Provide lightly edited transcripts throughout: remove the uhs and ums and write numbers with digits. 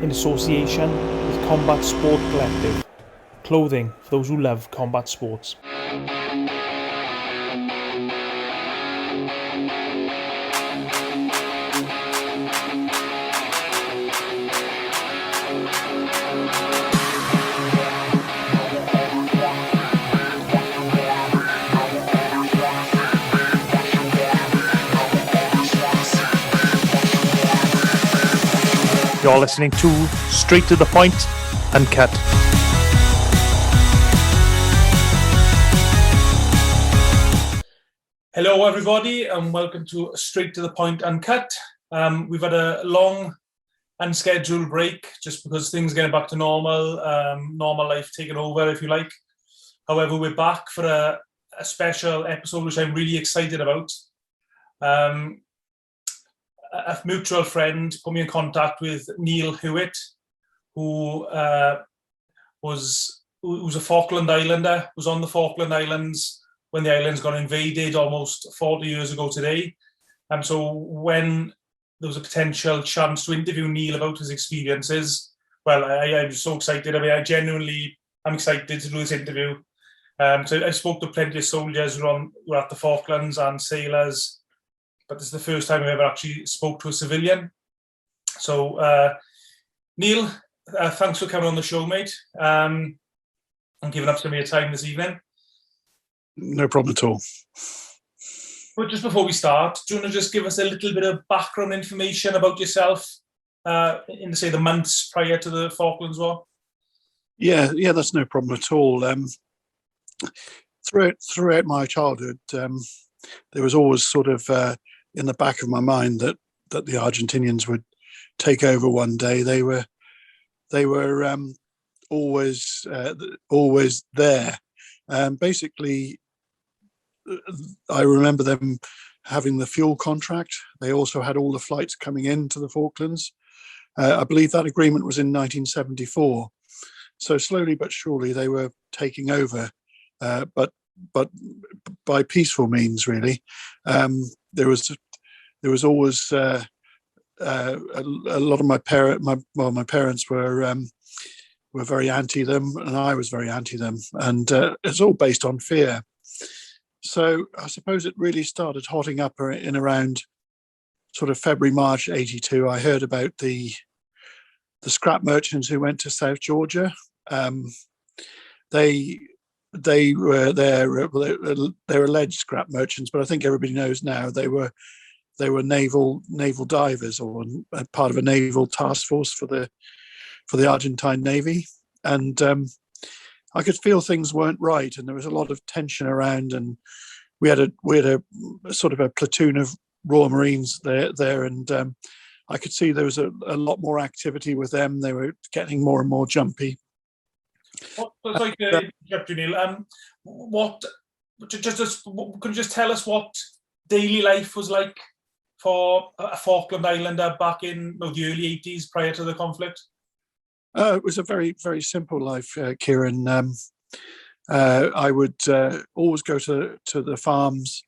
in association with Combat Sport Collective, clothing for those who love combat sports. You're listening to Straight to the Point, Uncut. Hello everybody and welcome to Straight to the Point, Uncut. We've had a long unscheduled break just because things are getting back to normal, normal life taking over if you like. However, we're back for a special episode which I'm really excited about. A mutual friend put me in contact with Neil Hewitt, who was a Falkland Islander, was on the Falkland Islands when the islands got invaded almost 40 years ago today. And so when there was a potential chance to interview Neil about his experiences, well, I was so excited. I mean, I'm excited to do this interview. So I spoke to plenty of soldiers who were at the Falklands and sailors, but this is the first time I ever actually spoke to a civilian. So, Neil, thanks for coming on the show, mate, and giving up some of your time this evening. No problem at all. But just before we start, do you want to just give us a little bit of background information about yourself in, say, the months prior to the Falklands War? Yeah, that's no problem at all. Throughout my childhood, there was always sort of in the back of my mind that the Argentinians would take over one day. They were always there. Basically, I remember them having the fuel contract. They also had all the flights coming into the Falklands. I believe that agreement was in 1974. So slowly but surely they were taking over, but by peaceful means, really. There was always a lot of my parents were very anti them, and I was very anti them, and it's all based on fear. So I suppose it really started hotting up in around sort of February, March '82. I heard about the scrap merchants who went to South Georgia. They were they're alleged scrap merchants, but I think everybody knows now they were naval divers, or part of a naval task force for the Argentine Navy. And I could feel things weren't right, and there was a lot of tension around. And we had a sort of a platoon of Royal Marines there, and I could see there was a lot more activity with them. They were getting more and more jumpy. Sorry to interrupt you, Neil. Could you just tell us what daily life was like for a Falkland Islander back in the early 80s prior to the conflict? It was a very, very simple life, Ciaran. I would always go to the farms,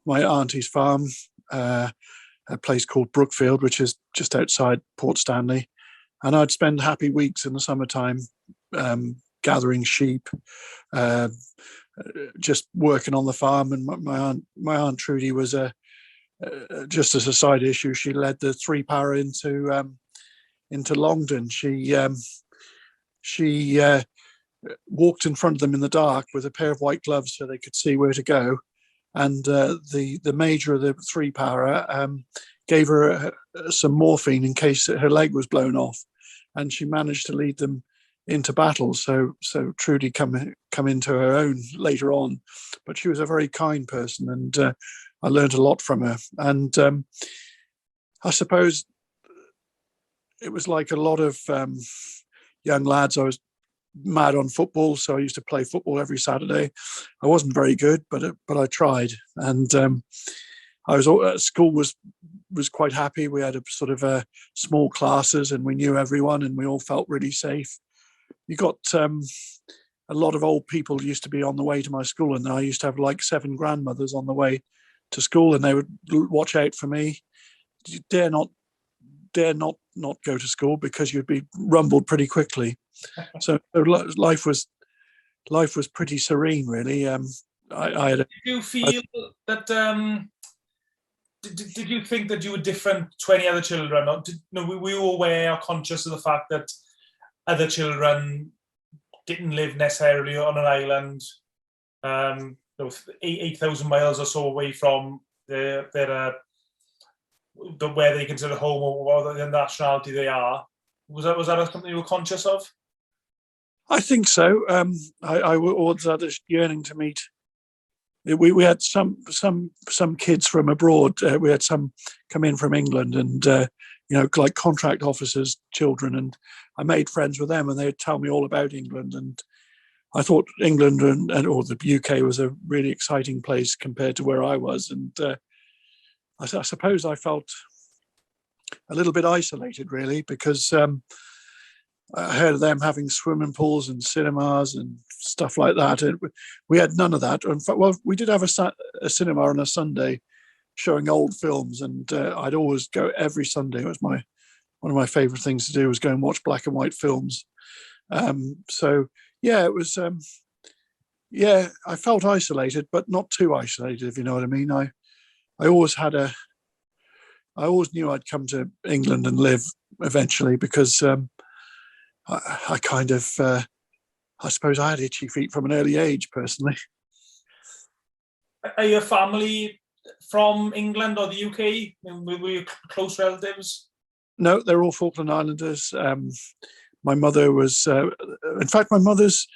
my auntie's farm, a place called Brookfield, which is just outside Port Stanley. And I'd spend happy weeks in the summertime gathering sheep, just working on the farm. And my aunt Trudy was just as a side issue, she led the 3-power into Longdon. She walked in front of them in the dark with a pair of white gloves so they could see where to go. And the major of the 3-power gave her some morphine in case her leg was blown off, and she managed to lead them into battle. So Trudy come into her own later on, but she was a very kind person, and I learned a lot from her. And I suppose it was like a lot of young lads. I was mad on football, so I used to play football every Saturday. I wasn't very good, but I tried. And I was at school was quite happy. We had a sort of small classes, and we knew everyone, and we all felt really safe. You got a lot of old people used to be on the way to my school, and I used to have like 7 grandmothers on the way to school, and they would watch out for me. You dare not dare not go to school because you'd be rumbled pretty quickly. So life was pretty serene, really. I had. Did you feel that? Did you think that you were different to any other children? Or were you aware or conscious of the fact that other children didn't live necessarily on an island, 8,000 miles or so away from where they consider home or the nationality they are? Was that something you were conscious of? I think so. I always had a yearning to meet. We had some kids from abroad. We had some come in from England, and like contract officers' children, and I made friends with them, and they'd tell me all about England. And I thought England or the UK was a really exciting place compared to where I was, and I suppose I felt a little bit isolated, really, because I heard of them having swimming pools and cinemas and stuff like that. We had none of that. In fact, well, we did have a cinema on a Sunday showing old films, and I'd always go every Sunday. It was one of my favourite things to do, was go and watch black and white films. So yeah, it was. I felt isolated, but not too isolated, if you know what I mean. I always knew I'd come to England and live eventually, because I kind of, I suppose I had itchy feet from an early age, personally. Are your family from England or the UK? Were you close relatives? No, they're all Falkland Islanders. My mother was, in fact, my mother's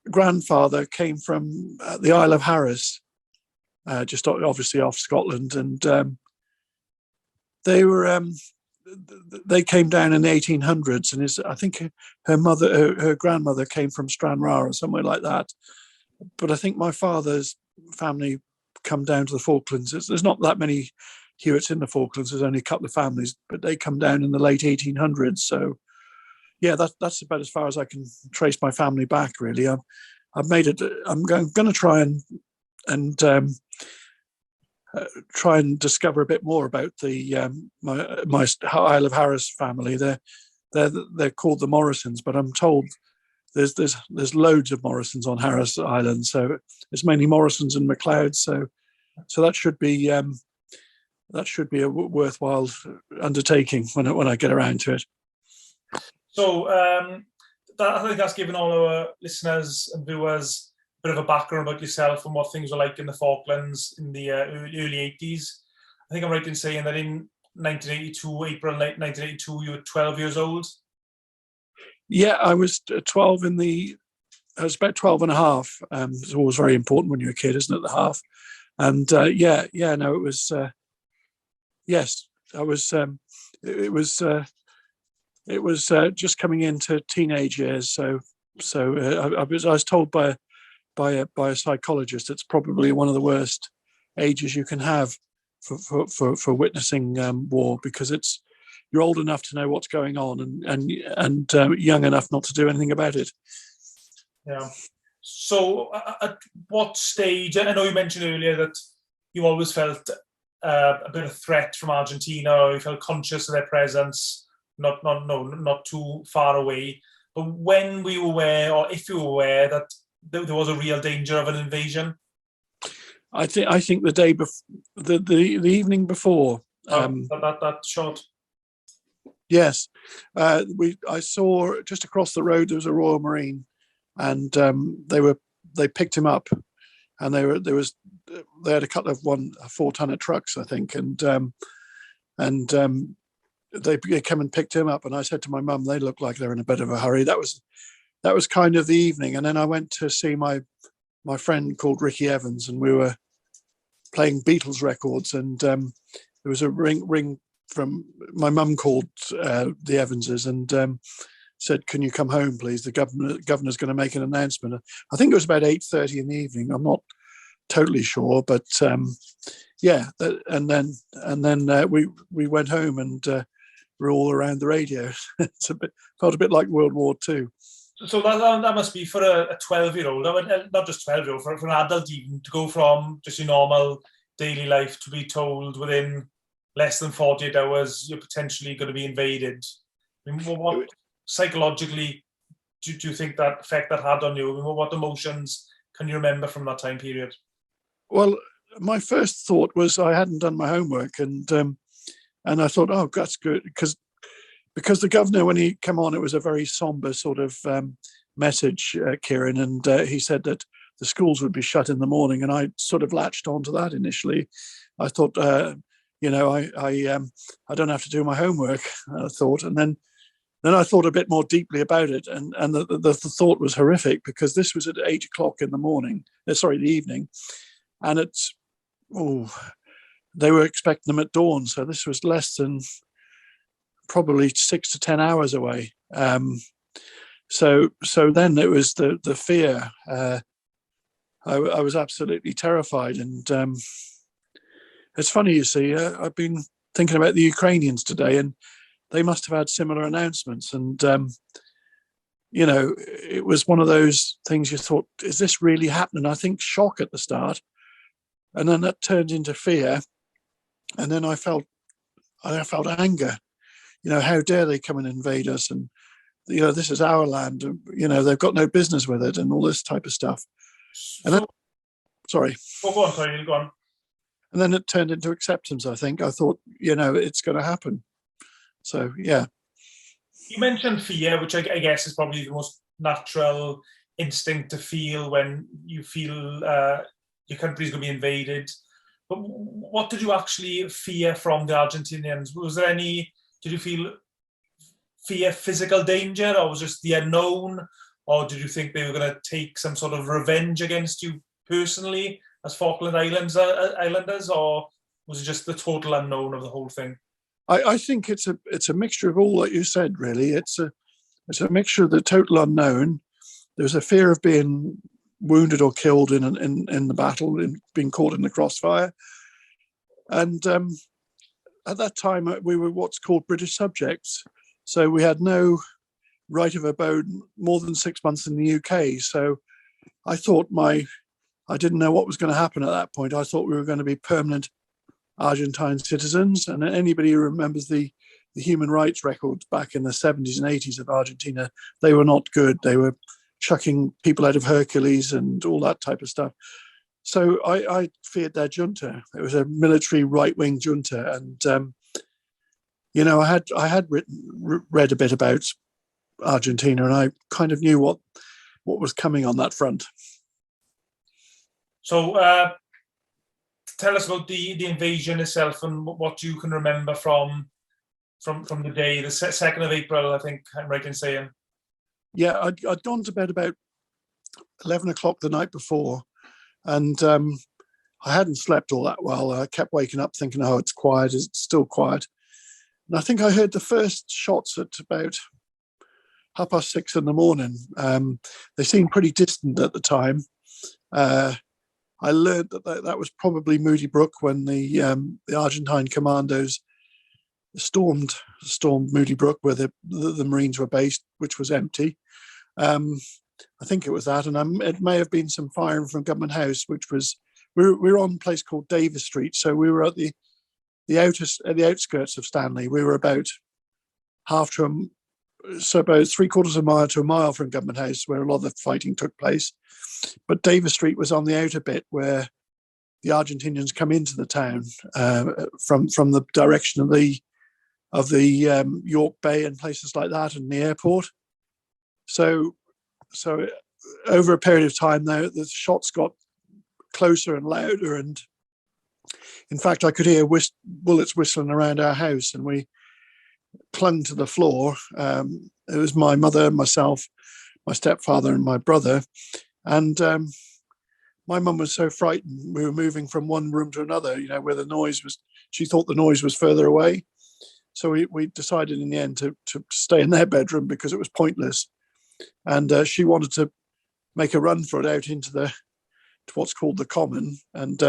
grandfather came from the Isle of Harris, just obviously off Scotland, and they came down in the 1800s, and I think her grandmother came from Stranraer or somewhere like that. But I think my father's family come down to the Falklands. There's not that many Hewitts in the Falklands. There's only a couple of families, but they come down in the late 1800s. So yeah, that's about as far as I can trace my family back, really. I've made it. I'm going to try and try and discover a bit more about the my Isle of Harris family. They're called the Morrisons, but I'm told there's loads of Morrisons on Harris Island. So it's mainly Morrisons and MacLeods. So that should be a worthwhile undertaking when I get around to it. So I think that's given all our listeners and viewers a bit of a background about yourself and what things were like in the Falklands in the early 80s. I think I'm right in saying that in 1982, April 1982, you were 12 years old. Yeah, I was 12 I was about 12 and a half. It's always very important when you're a kid, isn't it, the half? And it was, yes, I was, it was just coming into teenage years. So I was told by a psychologist it's probably one of the worst ages you can have for witnessing war, because you're old enough to know what's going on and young enough not to do anything about it. Yeah. So at what stage, I know you mentioned earlier that you always felt a bit of threat from Argentina, or you felt conscious of their presence, not too far away. But when were you aware, or if you were aware, that there was a real danger of an invasion? I think the day before, the evening before. That shot. Yes, I saw just across the road there was a Royal Marine, and they picked him up, and they had a couple of 4-tonner trucks, I think, and they came and picked him up, and I said to my mum, they look like they're in a bit of a hurry. That was kind of the evening, and then I went to see my friend called Ricky Evans, and we were playing Beatles records, and there was a ring from my mum called the Evanses and said, "Can you come home, please? The governor's going to make an announcement." I think it was about 8:30 in the evening. I'm not totally sure, but yeah. And then we went home and we're all around the radio. Felt a bit like World War II. So that must be for a 12-year-old, not just 12-year-old, for an adult even, to go from just your normal daily life to be told within less than 48 hours, you're potentially going to be invaded. I mean, what psychologically do you think that effect that had on you? I mean, what emotions can you remember from that time period? Well, my first thought was I hadn't done my homework, and I thought, oh, that's good, because the governor, when he came on, it was a very somber sort of message, Ciaran, and he said that the schools would be shut in the morning, and I sort of latched onto that initially. I thought, I don't have to do my homework, I thought, and then I thought a bit more deeply about it, and the thought was horrific, because this was at 8 o'clock in the morning, the evening, and they were expecting them at dawn, so this was less than probably 6 to 10 hours away. So then it was the fear. I was absolutely terrified, and it's funny, you see, I've been thinking about the Ukrainians today, and they must have had similar announcements, and it was one of those things you thought, is this really happening? I think shock at the start, and then that turned into fear, and then I felt anger. How dare they come and invade us, and this is our land, and they've got no business with it, and all this type of stuff. And then, sorry. Go on. And then it turned into acceptance, I think. I thought, it's going to happen. So, yeah. You mentioned fear, which I guess is probably the most natural instinct to feel when you feel your country's going to be invaded. But what did you actually fear from the Argentinians? Did you feel fear physical danger, or was it just the unknown? Or did you think they were going to take some sort of revenge against you personally as Falkland Islanders, or was it just the total unknown of the whole thing? I think it's a mixture of all that you said, really. It's a mixture of the total unknown. There's a fear of being wounded or killed in the battle, in being caught in the crossfire. And at that time, we were what's called British subjects. So we had no right of abode more than 6 months in the UK. So I thought I didn't know what was going to happen at that point. I thought we were going to be permanent Argentine citizens. And anybody who remembers the human rights records back in the 70s and 80s of Argentina, they were not good. They were chucking people out of Hercules and all that type of stuff. So I feared their junta. It was a military right-wing junta. And, I had read a bit about Argentina, and I kind of knew what was coming on that front. So tell us about the invasion itself and what you can remember from the day, the 2nd of April, I think I'm right in saying. Yeah, I'd gone to bed about 11 o'clock the night before, and I hadn't slept all that well. I kept waking up thinking, oh, it's quiet, it's still quiet. And I think I heard the first shots at about 6:30 in the morning. They seemed pretty distant at the time. I learned that was probably Moody Brook when the Argentine commandos stormed Moody Brook, where the Marines were based, which was empty. I think it was that, and it may have been some firing from Government House, which was we were on a place called Davis Street, so we were at the outskirts of Stanley. We were about about 3/4 of a mile to a mile from Government House, where a lot of the fighting took place. But Davis Street was on the outer bit where the Argentinians come into the town from the direction of the York Bay and places like that, and the airport. So over a period of time, though, the shots got closer and louder, and in fact, I could hear bullets whistling around our house, and we clung to the floor. It was my mother, myself, my stepfather, and my brother. And my mum was so frightened. We were moving from one room to another, where the noise was. She thought the noise was further away. So we decided in the end to stay in their bedroom because it was pointless. And she wanted to make a run for it out to what's called the common. And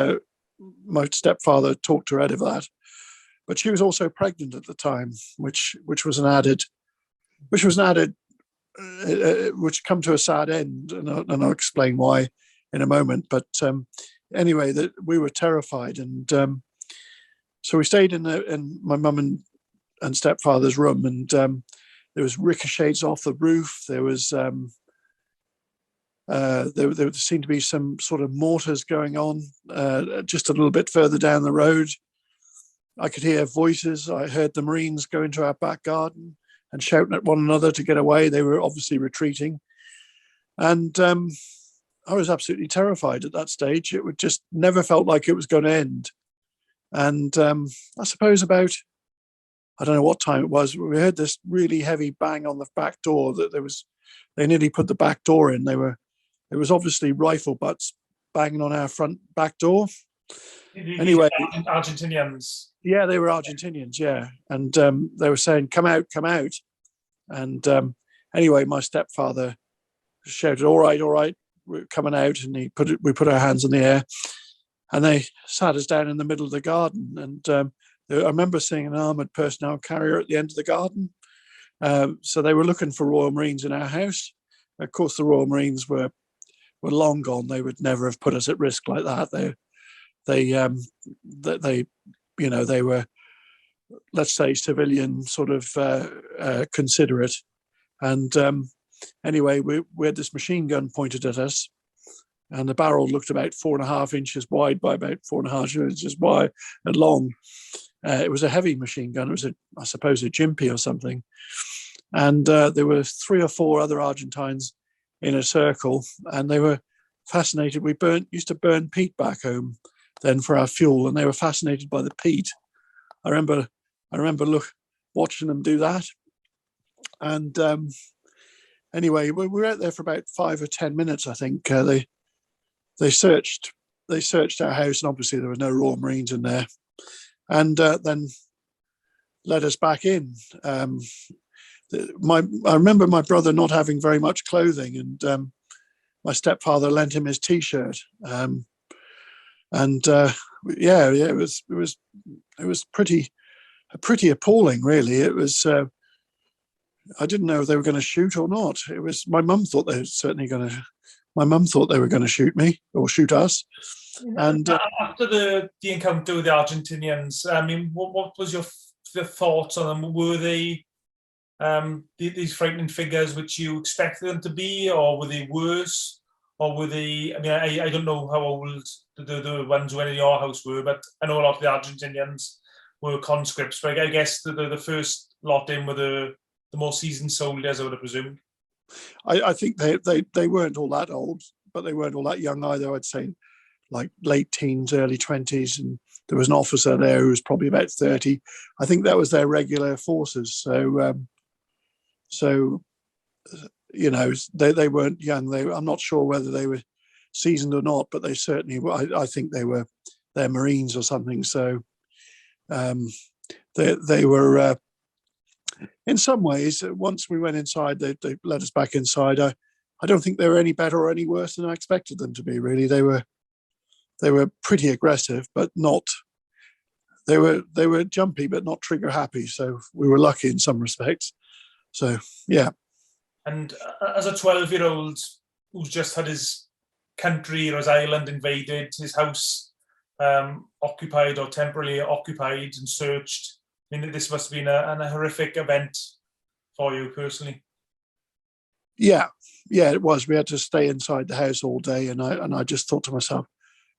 my stepfather talked her out of that. But she was also pregnant at the time, which come to a sad end, and I'll explain why in a moment. But anyway, that we were terrified, and So we stayed in my mum and stepfather's room, and there was ricochets off the roof. There was there seemed to be some sort of mortars going on just a little bit further down the road. I could hear voices. I heard the Marines go into our back garden and shouting at one another to get away. They were obviously retreating. And I was absolutely terrified at that stage. It would just never felt like it was going to end. And I suppose about, I don't know what time it was, we heard this really heavy bang on the back door that they nearly put the back door in. It was obviously rifle butts banging on our front back door. Anyway, Argentinians. Yeah, they were Argentinians, yeah. And they were saying, come out, come out. And anyway, my stepfather shouted, all right, we're coming out. And we put our hands in the air. And they sat us down in the middle of the garden. And I remember seeing an armoured personnel carrier at the end of the garden. So they were looking for Royal Marines in our house. Of course, the Royal Marines were long gone. They would never have put us at risk like that. They were, let's say, civilian sort of considerate. And anyway, we had this machine gun pointed at us, and the barrel looked about 4.5 inches wide by about 4.5 inches wide and long. It was a heavy machine gun. It was, I suppose, a Jimpy or something. And there were 3 or 4 other Argentines in a circle, and they were fascinated. We used to burn peat back home then for our fuel, and they were fascinated by the peat. I remember watching them do that. And anyway, we were out there for about 5 or 10 minutes, I think. They searched our house, and obviously there were no Royal Marines in there, and then let us back in. I remember my brother not having very much clothing, and my stepfather lent him his T-shirt. It was pretty appalling, really. It was. I didn't know if they were going to shoot or not. It was my mum thought they were certainly going to. My mum thought they were going to shoot me or shoot us. And after the encounter with the Argentinians, I mean, what was your thoughts on them? Were they these frightening figures which you expected them to be, or were they worse? Or were they, I mean, I don't know how old the ones who went in your house were, but I know a lot of the Argentinians were conscripts. But I guess the first lot in were the more seasoned soldiers, I would have presumed. I think they weren't all that old, but they weren't all that young either. I'd say like late teens, early 20s. And there was an officer there who was probably about 30. I think that was their regular forces. So you know, they weren't young. I'm not sure whether they were seasoned or not, but they certainly were. I think they're Marines or something. So they were, in some ways, once we went inside, they let us back inside. I don't think they were any better or any worse than I expected them to be, really. They were pretty aggressive, but not, they were jumpy, but not trigger happy. So we were lucky in some respects. So, yeah. And as a 12-year-old who's just had his country or his island invaded, his house occupied or temporarily occupied and searched, I mean, this must have been a horrific event for you personally. Yeah, it was. We had to stay inside the house all day, and I just thought to myself,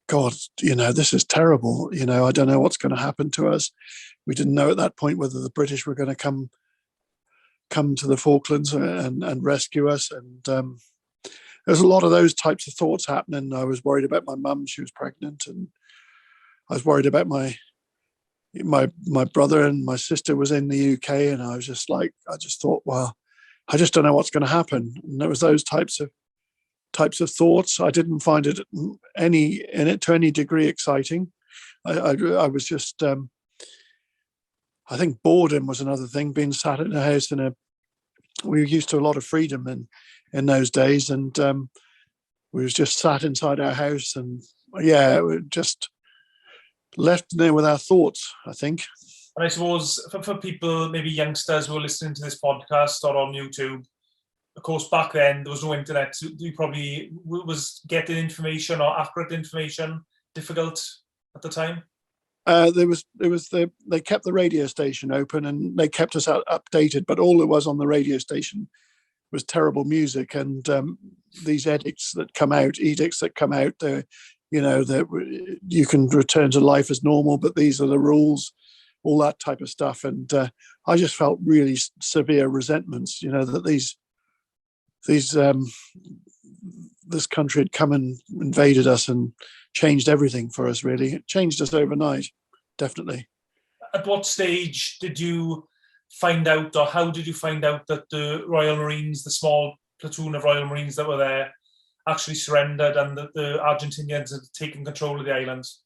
God, you know, this is terrible. You know, I don't know what's going to happen to us. We didn't know at that point whether the British were going to come to the Falklands and rescue us. And there's a lot of those types of thoughts happening. I was worried about my mum. She was pregnant, and I was worried about my brother, and my sister was in the UK, and I just thought, well, I just don't know what's going to happen. And there was those types of thoughts. I didn't find it to any degree exciting. I was just I think boredom was another thing. Being sat in a house we were used to a lot of freedom in those days, and we was just sat inside our house, and we just left there with our thoughts, I think. And I suppose for people, maybe youngsters who are listening to this podcast or on YouTube, of course, back then there was no internet. So you probably was getting information or accurate information difficult at the time. They kept the radio station open and they kept us updated, but all there was on the radio station was terrible music and these edicts that come out. That you can return to life as normal, but these are the rules, all that type of stuff. And I just felt really severe resentments, that this country had come and invaded us and changed everything for us. Really, it changed us overnight, definitely. At what stage did you find out, or how did you find out that the Royal Marines, the small platoon of Royal Marines that were there, actually surrendered and that the Argentinians had taken control of the islands?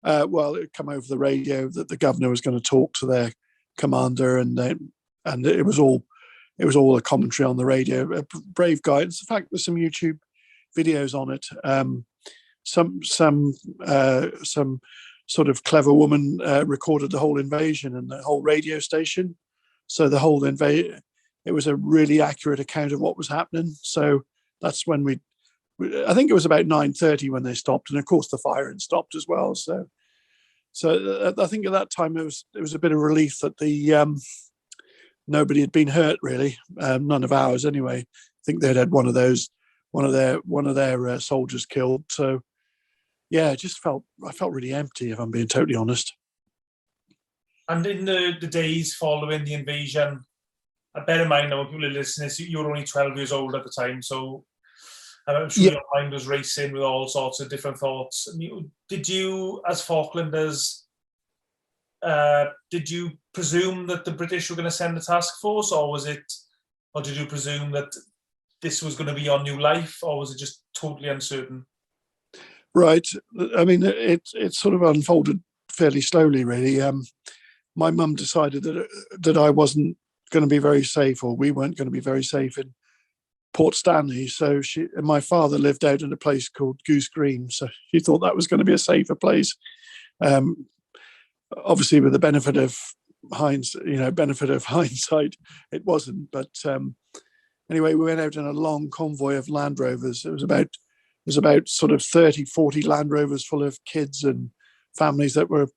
Well, it had come over the radio that the governor was going to talk to their commander, and it was all a commentary on the radio. A brave guy. In fact, there's some YouTube videos on it. Some sort of clever woman recorded the whole invasion and the whole radio station. So the whole invasion, it was a really accurate account of what was happening. So that's when I think it was about 9:30 when they stopped, and of course the firing stopped as well. So I think at that time it was a bit of relief that nobody had been hurt really, none of ours anyway. I think they'd had one of their soldiers killed. So yeah, I felt really empty, if I'm being totally honest. And in the days following the invasion, I bear in mind now when people are listening, you were only 12 years old at the time, so I'm sure your mind was racing with all sorts of different thoughts. Did you, as Falklanders, did you presume that the British were going to send a task force, or did you presume that this was going to be your new life, or was it just totally uncertain? Right. I mean, it sort of unfolded fairly slowly, really. My mum decided that I wasn't going to be very safe, or we weren't going to be very safe in Port Stanley. So my father lived out in a place called Goose Green. So she thought that was going to be a safer place. Obviously, with the benefit of hindsight, it wasn't. But anyway, we went out in a long convoy of Land Rovers. It was about sort of 30, 40 Land Rovers full of kids and families that were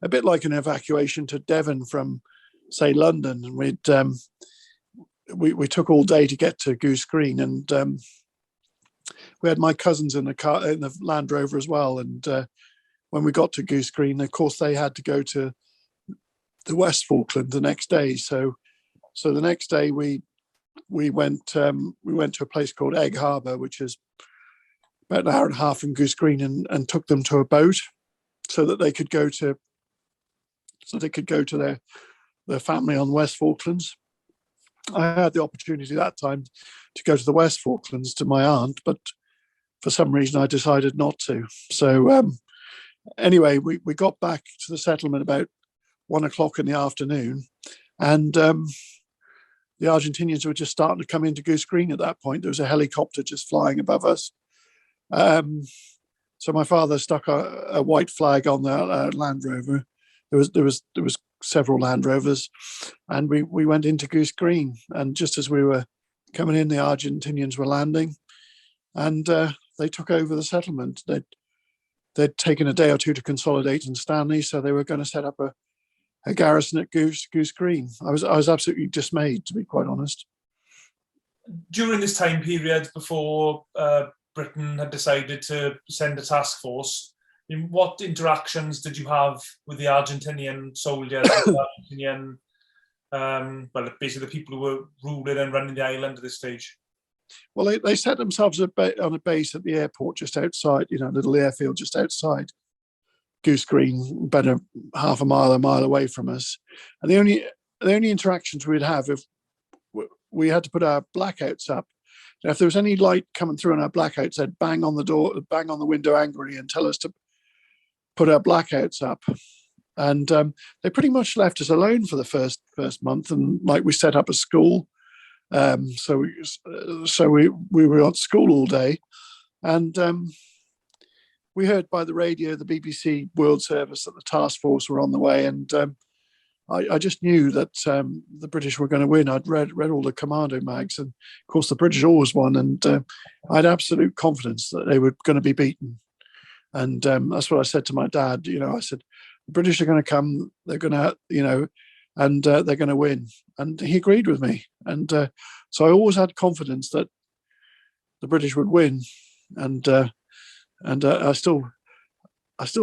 a bit like an evacuation to Devon from, say, London. And we took all day to get to Goose Green, and we had my cousins in the car in the Land Rover as well. And when we got to Goose Green, of course, they had to go to the West Falkland the next day. So the next day we went to a place called Egg Harbour, which is about an hour and a half from Goose Green, and took them to a boat so that they could go to their family on West Falklands. I had the opportunity that time to go to the West Falklands to my aunt, but for some reason I decided not to. So anyway, we got back to the settlement about 1 o'clock in the afternoon, and the Argentinians were just starting to come into Goose Green at that point. There was a helicopter just flying above us. So my father stuck a white flag on the Land Rover. There was several Land Rovers, and we went into Goose Green. And just as we were coming in, the Argentinians were landing, and they took over the settlement. They'd taken a day or two to consolidate in Stanley, so they were going to set up a garrison at Goose Green. I was absolutely dismayed, to be quite honest. During this time period, before Britain had decided to send a task force, what interactions did you have with the Argentinian soldiers, basically the people who were ruling and running the island at this stage? Well, they set themselves on a base at the airport just outside, a little airfield just outside Goose Green, about half a mile away from us. And the only interactions we'd have, if we had to put our blackouts up. If there was any light coming through on our blackouts, they'd bang on the door, bang on the window angrily and tell us to put our blackouts up. And they pretty much left us alone for the first month. And we set up a school. So we were at school all day. And we heard by the radio, the BBC World Service, that the task force were on the way. And I just knew that the British were going to win. I'd read all the commando mags, and of course the British always won, and I had absolute confidence that they were going to be beaten. And that's what I said to my dad. I said, the British are going to come. They're going to, and they're going to win. And he agreed with me. And so I always had confidence that the British would win. And I still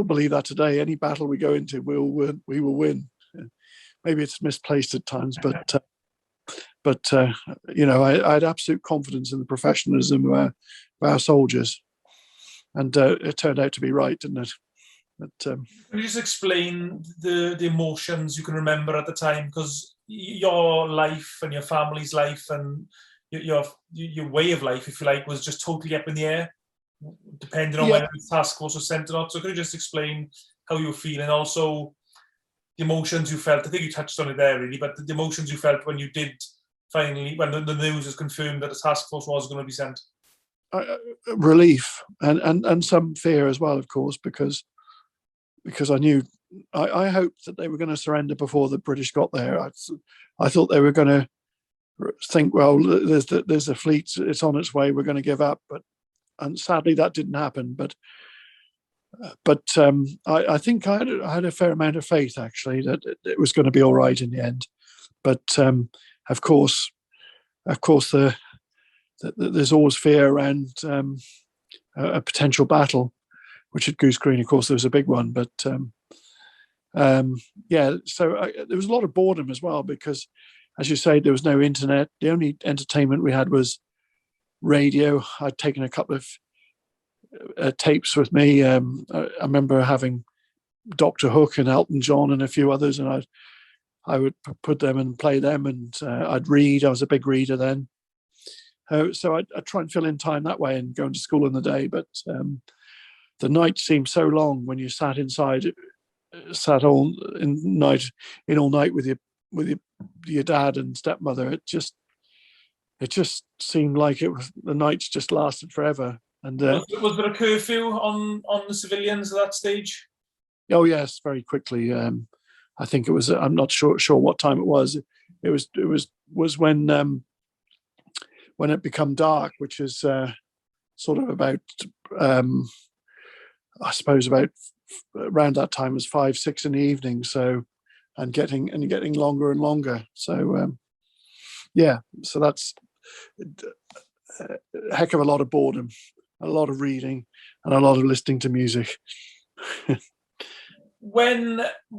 believe that today. Any battle we go into, we will win. Maybe it's misplaced at times, but I had absolute confidence in the professionalism of our soldiers, and it turned out to be right, didn't it? But, can you just explain the emotions you can remember at the time? Because your life and your family's life and your way of life, if you like, was just totally up in the air, depending on whether the task force was sent or not. So can you just explain how you were feeling? Also, the emotions you felt. I think you touched on it there, really, but the emotions you felt when you did finally, when the news was confirmed that the task force was going to be sent. Relief and some fear as well, of course, because I knew, I hoped that they were going to surrender before the British got there. I thought they were going to think, well, there's a fleet, it's on its way, we're going to give up. And sadly, that didn't happen. But I think I had a fair amount of faith, actually, that it was going to be all right in the end. But of course, there's always fear around a potential battle, which at Goose Green, of course, there was a big one. But so there was a lot of boredom as well, because, as you say, there was no internet. The only entertainment we had was radio. I'd taken a couple of tapes with me. I remember having Dr. Hook and Elton John and a few others, and I would put them and play them, and I'd read. I was a big reader then. So I'd try and fill in time that way and going to school in the day. But the night seemed so long when you sat inside, all night with your dad and stepmother. It just seemed like the nights just lasted forever. And was there a curfew on the civilians at that stage? Oh yes, very quickly. I think it was. I'm not sure what time it was. It was when it became dark, which is sort of about I suppose about around that time was 5-6 in the evening. So and getting longer and longer. So so that's a heck of a lot of boredom, a lot of reading, and a lot of listening to music. What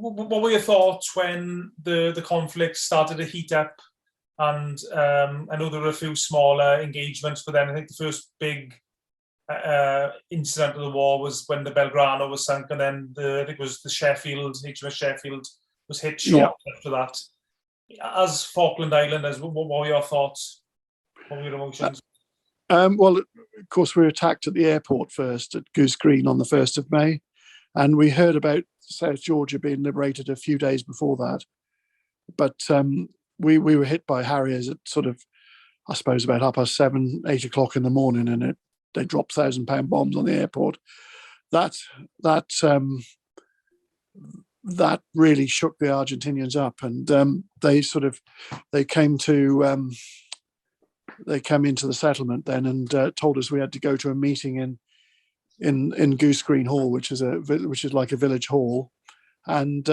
were your thoughts when the conflict started to heat up? And I know there were a few smaller engagements, but then I think the first big incident of the war was when the Belgrano was sunk, and then I think it was the HMS Sheffield was hit short after that. As Falkland Islanders, what were your thoughts? What were your emotions? Well, of course, we were attacked at the airport first at Goose Green on the 1st of May. And we heard about South Georgia being liberated a few days before that. But we were hit by Harriers at sort of, I suppose, about 7:30, 8 o'clock in the morning, and they dropped 1,000-pound bombs on the airport. That really shook the Argentinians up, and they came into the settlement then and told us we had to go to a meeting in Goose Green Hall, which is like a village hall, and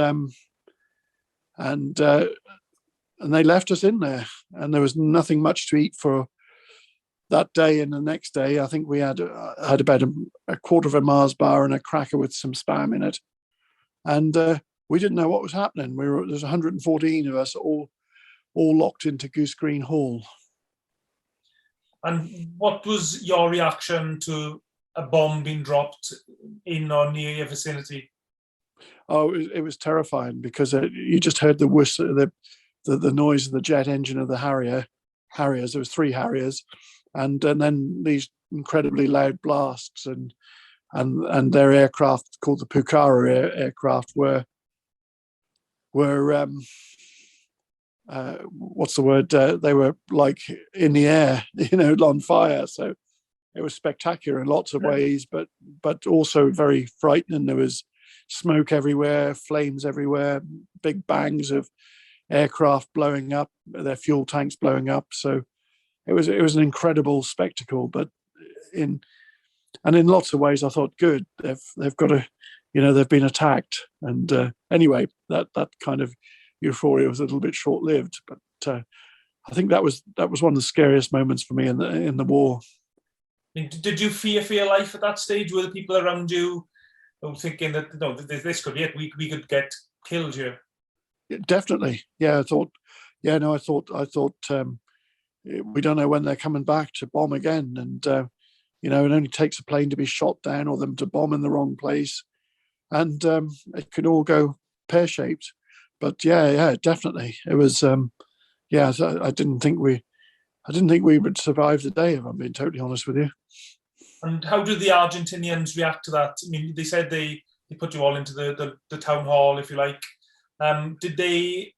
they left us in there, and there was nothing much to eat for that day and the next day. I think we had about a quarter of a Mars bar and a cracker with some spam in it, and we didn't know what was happening. There's 114 of us all locked into Goose Green Hall. And what was your reaction to a bomb being dropped in or near your vicinity? Oh, it was terrifying, because you just heard the whistle, the noise of the jet engine of the Harriers. There was 3 Harriers, and then these incredibly loud blasts, and their aircraft, called the Pucara aircraft, were what's the word? They were like in the air, on fire. So it was spectacular in lots of ways, but also very frightening. There was smoke everywhere, flames everywhere, big bangs of aircraft blowing up, their fuel tanks blowing up. So it was an incredible spectacle. But in lots of ways, I thought, good. They've got to, they've been attacked. And anyway, that kind of euphoria was a little bit short-lived. But I think that was one of the scariest moments for me in the war. Did you fear for your life at that stage? Were the people around you thinking that this could be it? We could get killed here. Yeah, definitely. Yeah, I thought. I thought we don't know when they're coming back to bomb again, and it only takes a plane to be shot down or them to bomb in the wrong place, and it could all go pear-shaped. But yeah, definitely, it was. I didn't think we would survive the day, if I'm being totally honest with you. And how did the Argentinians react to that? I mean, they said they put you all into the town hall, if you like. Did they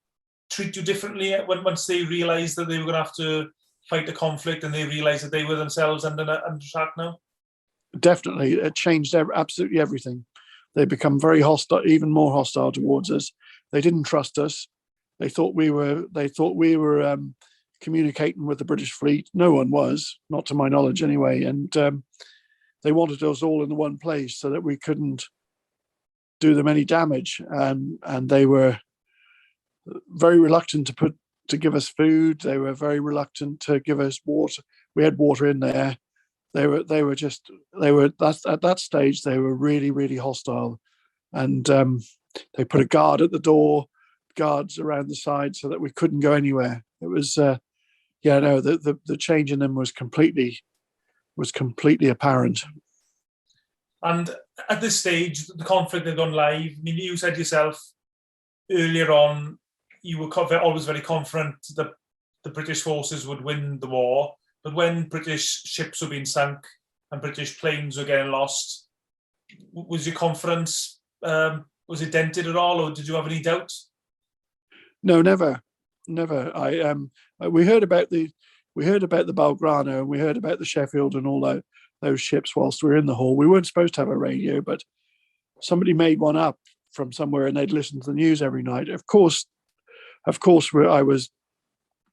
treat you differently once they realised that they were going to have to fight the conflict and they realised that they were themselves under attack now? Definitely, it changed absolutely everything. They become very hostile, even more hostile towards us. They didn't trust us. They thought we were communicating with the British fleet. No one was, not to my knowledge anyway. And they wanted us all in the one place so that we couldn't do them any damage. And they were very reluctant to give us food. They were very reluctant to give us water. We had water in there. They were at that stage. They were really, really hostile, and they put a guard at the door, guards around the side, so that we couldn't go anywhere. It was, the change in them was completely apparent. And at this stage, the conflict had gone live. I mean, you said yourself earlier on, you were always very confident that the British forces would win the war. But when British ships were being sunk and British planes were getting lost, was your confidence, was it dented at all, or did you have any doubt? No, never. We heard about the Belgrano, and we heard about the Sheffield and all those ships whilst we were in the hall. We weren't supposed to have a radio, but somebody made one up from somewhere, and they'd listen to the news every night. Of course, I was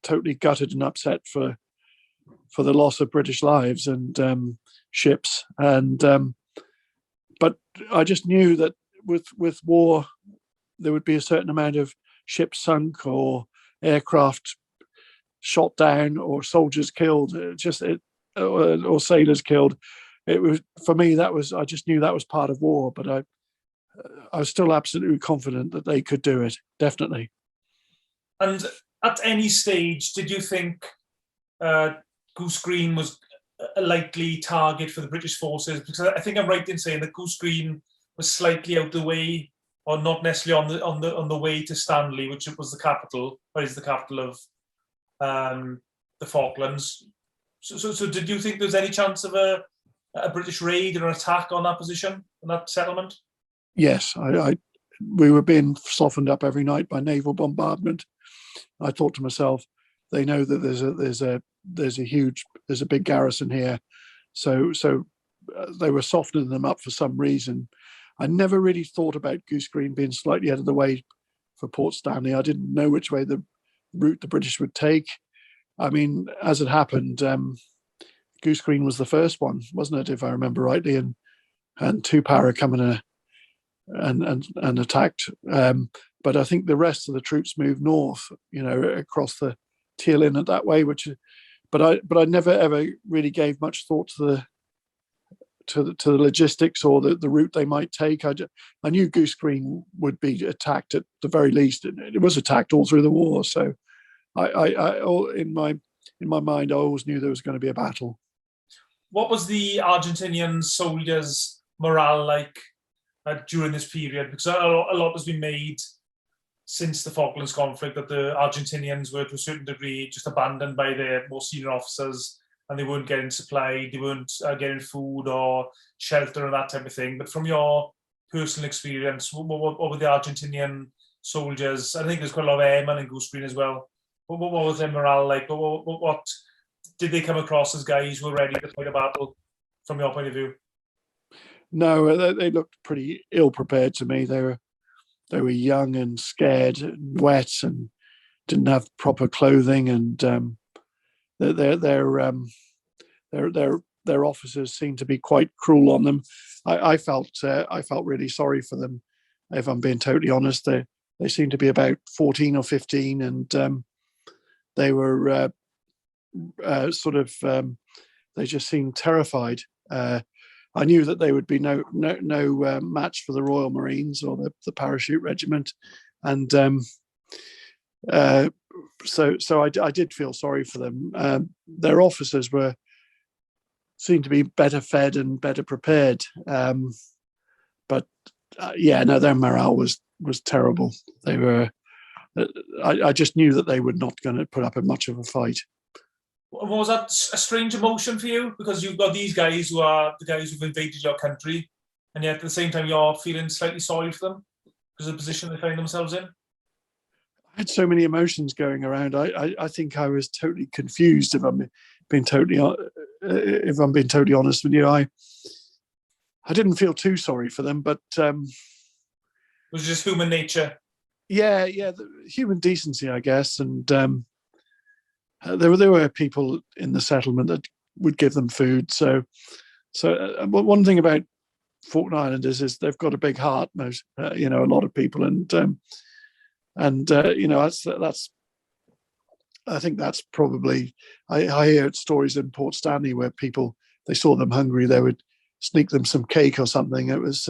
totally gutted and upset for the loss of British lives and ships, and but I just knew that with war there would be a certain amount of ships sunk or aircraft shot down or soldiers killed, or sailors killed. It was, for me, I just knew that was part of war, but I was still absolutely confident that they could do it, definitely. And at any stage, did you think Goose Green was a likely target for the British forces? Because I think I'm right in saying that Goose Green was slightly out the way, or not necessarily on the way to Stanley, which was the capital, or is the capital of the Falklands. So did you think there was any chance of a British raid or an attack on that position, on that settlement? Yes, we were being softened up every night by naval bombardment. I thought to myself, they know that there's a big garrison here, so they were softening them up for some reason. I never really thought about Goose Green being slightly out of the way for Port Stanley. I didn't know which way the route the British would take. I mean, as it happened, Goose Green was the first one, wasn't it, if I remember rightly, and Two Para come in and attacked. But I think the rest of the troops moved north, across the Teal Inlet that way. But I never ever really gave much thought to the logistics or the route they might take. I knew Goose Green would be attacked at the very least. It was attacked all through the war, so in my mind, I always knew there was going to be a battle. What was the Argentinian soldiers' morale like during this period? Because a lot has been made since the Falklands conflict that the Argentinians were, to a certain degree, just abandoned by their more senior officers, and they weren't getting supplied, they weren't getting food or shelter and that type of thing. But from your personal experience, what were the Argentinian soldiers? I think there's quite a lot of airmen in Goose Green as well. What was their morale like? What did they come across as guys who were ready to fight a battle from your point of view? No, they looked pretty ill prepared to me. They were young and scared and wet and didn't have proper clothing, and their their officers seemed to be quite cruel on them. I felt really sorry for them. If I'm being totally honest, they seemed to be about 14 or 15, and they were they just seemed terrified. I knew that they would be no match for the Royal Marines or the Parachute Regiment, and so I did feel sorry for them. Their officers seemed to be better fed and better prepared, but their morale was terrible. They were. I just knew that they were not going to put up much of a fight. Was that a strange emotion for you? Because you've got these guys who are the guys who've invaded your country, and yet at the same time you're feeling slightly sorry for them because of the position they find themselves in. I had so many emotions going around. I think I was totally confused. If I'm being totally honest with you, I didn't feel too sorry for them, but it was just human nature. Yeah, human decency, I guess, and there were people in the settlement that would give them food. So one thing about Falkland Islanders is they've got a big heart. Most, a lot of people, and that's. I think that's probably. I hear stories in Port Stanley where people, they saw them hungry, they would sneak them some cake or something. It was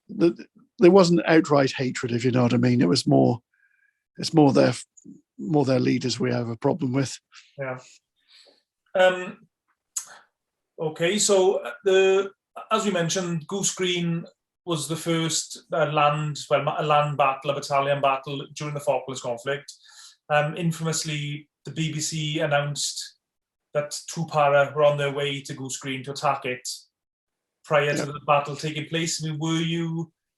there wasn't outright hatred, if you know what I mean. It was more. It's more their leaders we have a problem with. Yeah. Okay, so as we mentioned, Goose Green was the first a land battle, a battalion battle during the Falklands conflict. Infamously, the BBC announced that two para were on their way to Goose Green to attack it prior to the battle taking place. I mean,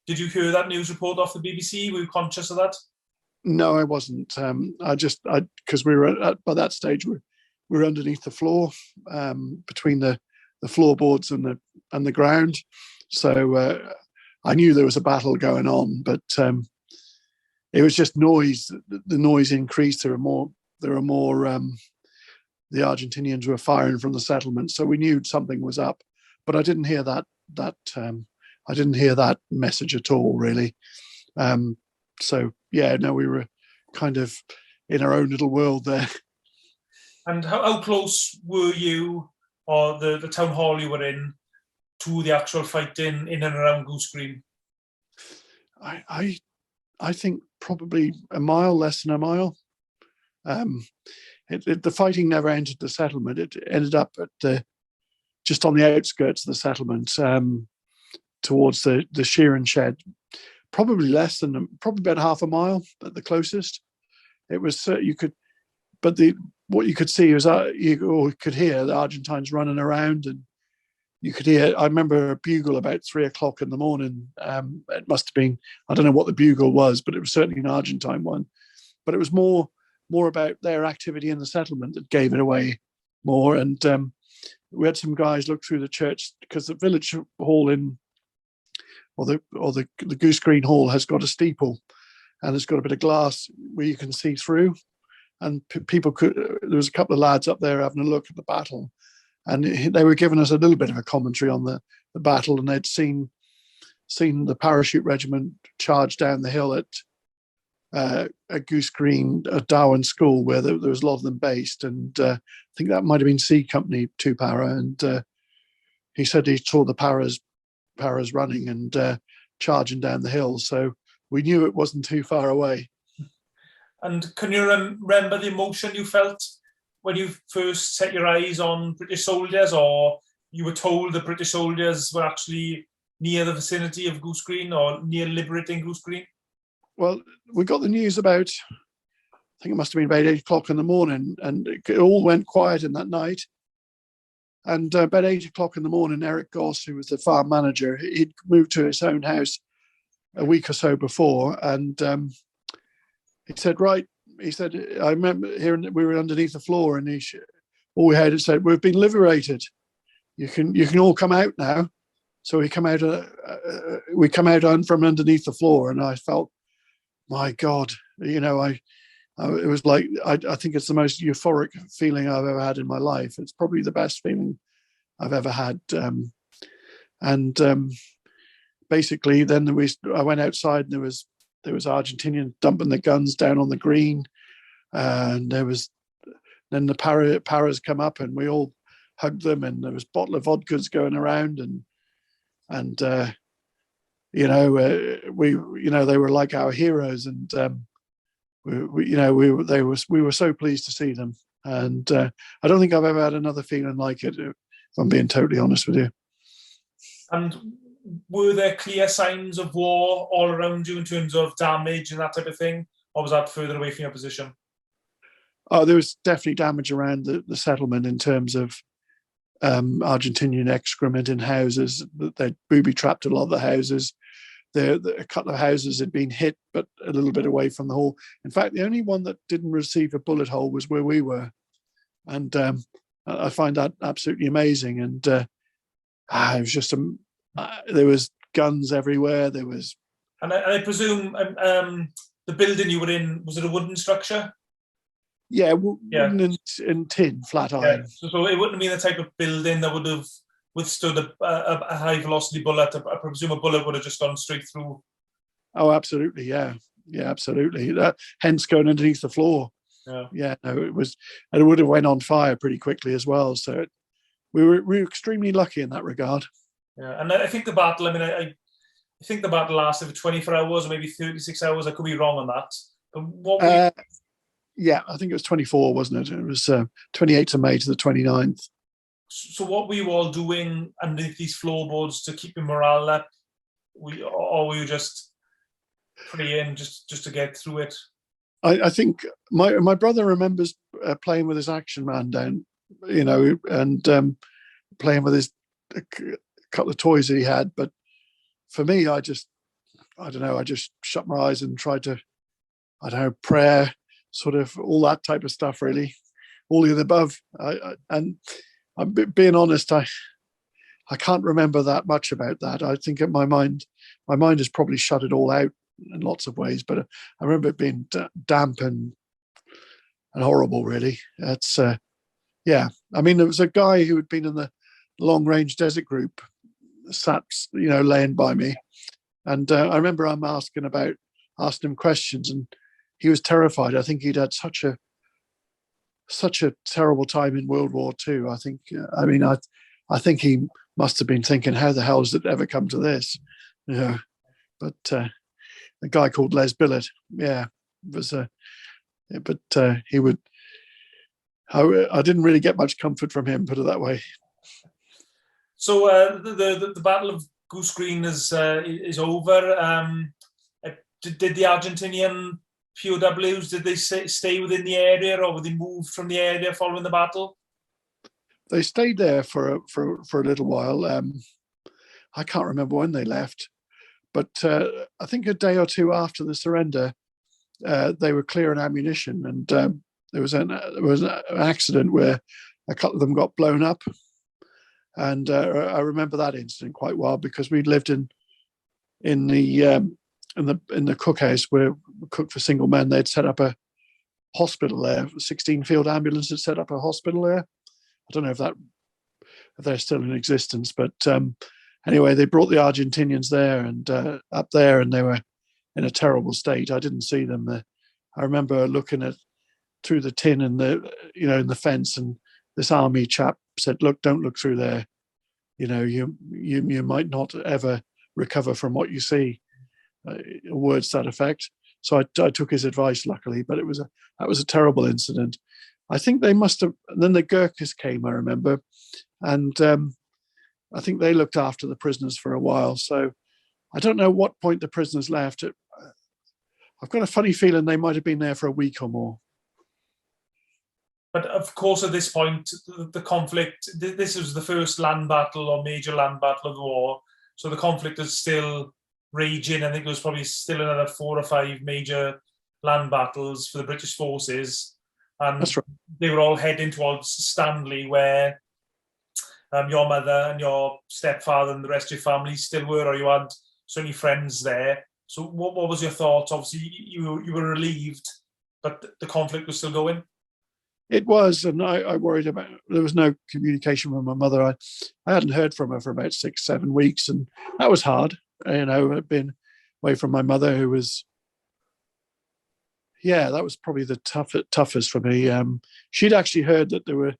did you hear that news report off the BBC? Were you conscious of that? No, I wasn't. Because we were by that stage we were underneath the floor, between the floorboards and the ground. So I knew there was a battle going on, but it was just noise. The noise increased. There were more. The Argentinians were firing from the settlement, so we knew something was up. But I didn't hear that. I didn't hear that message at all, really. We were kind of in our own little world there. And how close were you, or the town hall you were in, to the actual fight in and around Goose Green? I think probably a mile, less than a mile. The fighting never entered the settlement. It ended up just on the outskirts of the settlement, towards the shearing shed. Probably about half a mile at the closest. It was what you could see was you could hear the Argentines running around, and you could hear. I remember a bugle about 3:00 in the morning. It must have been, I don't know what the bugle was, but it was certainly an Argentine one. But it was more about their activity in the settlement that gave it away more. And we had some guys look through the church, because the village hall or the Goose Green Hall has got a steeple, and it's got a bit of glass where you can see through. And there was a couple of lads up there having a look at the battle, and they were giving us a little bit of a commentary on the battle, and they'd seen the Parachute Regiment charge down the hill at Goose Green, at Darwin School, where there was a lot of them based, and I think that might have been C Company 2 Para, and he said he saw the paras running and charging down the hill, so we knew it wasn't too far away. And can you remember the emotion you felt when you first set your eyes on British soldiers, or you were told the British soldiers were actually near the vicinity of Goose Green, or near liberating Goose Green? Well, we got the news about, I think it must have been about 8:00 in the morning, and it all went quiet in that night. And about 8:00 in the morning, Eric Goss, who was the farm manager, he'd moved to his own house a week or so before, and he said, I remember hearing that we were underneath the floor, and all we had it said, "We've been liberated. You can all come out now." So we come out from underneath the floor, and I felt, my God, it was like, I think it's the most euphoric feeling I've ever had in my life. It's probably the best feeling I've ever had. And basically, then I went outside, and there was Argentinians dumping the guns down on the green, and then the paras come up, and we all hugged them, and there was a bottle of vodkas going around, and they were like our heroes, and we were so pleased to see them, and I don't think I've ever had another feeling like it, if I'm being totally honest with you. And were there clear signs of war all around you in terms of damage and that type of thing, or was that further away from your position? Oh, there was definitely damage around the settlement in terms of Argentinian excrement in houses. They'd booby-trapped a lot of the houses. A couple of houses had been hit, but a little bit away from the hall. In fact, the only one that didn't receive a bullet hole was where we were. And I find that absolutely amazing. And it was just, there was guns everywhere. There was... And I presume the building you were in, was it a wooden structure? Yeah, wooden and tin, flat iron. Yeah. So it wouldn't have been the type of building that would have withstood a high velocity bullet. I presume a bullet would have just gone straight through. Oh, absolutely, yeah, absolutely. Hence going underneath the floor. Yeah, no, it was, and it would have went on fire pretty quickly as well. So we were extremely lucky in that regard. Yeah, and I think the battle. I mean, I think the battle lasted for 24 hours or maybe 36 hours. I could be wrong on that. But yeah, I think it was 24, wasn't it? It was 28th of May to the 29th. So what were you all doing underneath these floorboards to keep your morale up? Or were you just praying just to get through it? I think my brother remembers playing with his action man down, and playing with his a couple of toys that he had. But for me, I just shut my eyes and tried to, prayer, sort of all that type of stuff, really, all of the above. And I'm being honest, I can't remember that much about that. I think my mind has probably shut it all out in lots of ways, but I remember it being damp and horrible, really. That's yeah. I mean, there was a guy who had been in the long range desert group, sat laying by me, and I remember I'm asking him questions, and he was terrified. I think he'd had such a terrible time in World War II. I think, I think he must have been thinking, how the hell has it ever come to this? But a guy called Les Billett, was but he would. I didn't really get much comfort from him, put it that way. So the Battle of Goose Green is over. Did the Argentinian POWs, did they stay within the area, or were they moved from the area following the battle? They stayed there for a little while. I can't remember when they left, but I think a day or two after the surrender, they were clearing ammunition, and there was an accident where a couple of them got blown up, and I remember that incident quite well because we'd lived in the cookhouse where we cooked for single men. They'd set up a hospital there. 16 field ambulance had set up a hospital there. I don't know if they're still in existence, but anyway, they brought the Argentinians there and up there, and they were in a terrible state. I didn't see them. I remember looking through the tin in the fence, and this army chap said, "Look, don't look through there. You might not ever recover from what you see." Words to that effect. So I took his advice, luckily, but that was a terrible incident. I think they must have. Then the Gurkhas came, I remember, and I think they looked after the prisoners for a while. So I don't know what point the prisoners left. I've got a funny feeling they might have been there for a week or more. But of course, at this point, the conflict. This was the first land battle or major land battle of the war. So the conflict is still raging. I think there was probably still another 4 or 5 major land battles for the British forces, and that's right. They were all heading towards Stanley, where your mother and your stepfather and the rest of your family still were, or you had certainly friends there. So what was your thoughts? Obviously, you were relieved, but the conflict was still going. It was, and I worried about. There was no communication with my mother. I hadn't heard from her for about 6-7 weeks, and that was hard. I'd been away from my mother, who was, yeah, that was probably the toughest for me. She'd actually heard that there were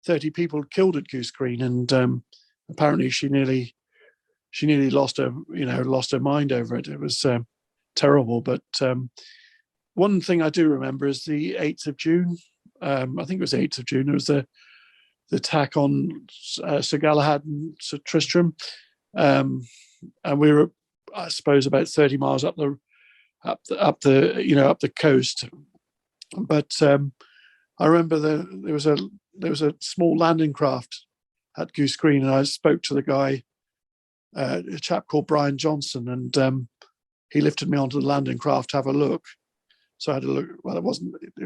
30 people killed at Goose Green, and apparently she nearly lost her mind over it. It was terrible. But one thing I do remember is the 8th of June. I think it was the 8th of June. It was the attack on Sir Galahad and Sir Tristram, and we were, I suppose, about 30 miles up the coast. But I remember there was a small landing craft at Goose Green, and I spoke to the guy, a chap called Brian Johnson, and he lifted me onto the landing craft to have a look. So I had a look. Well, it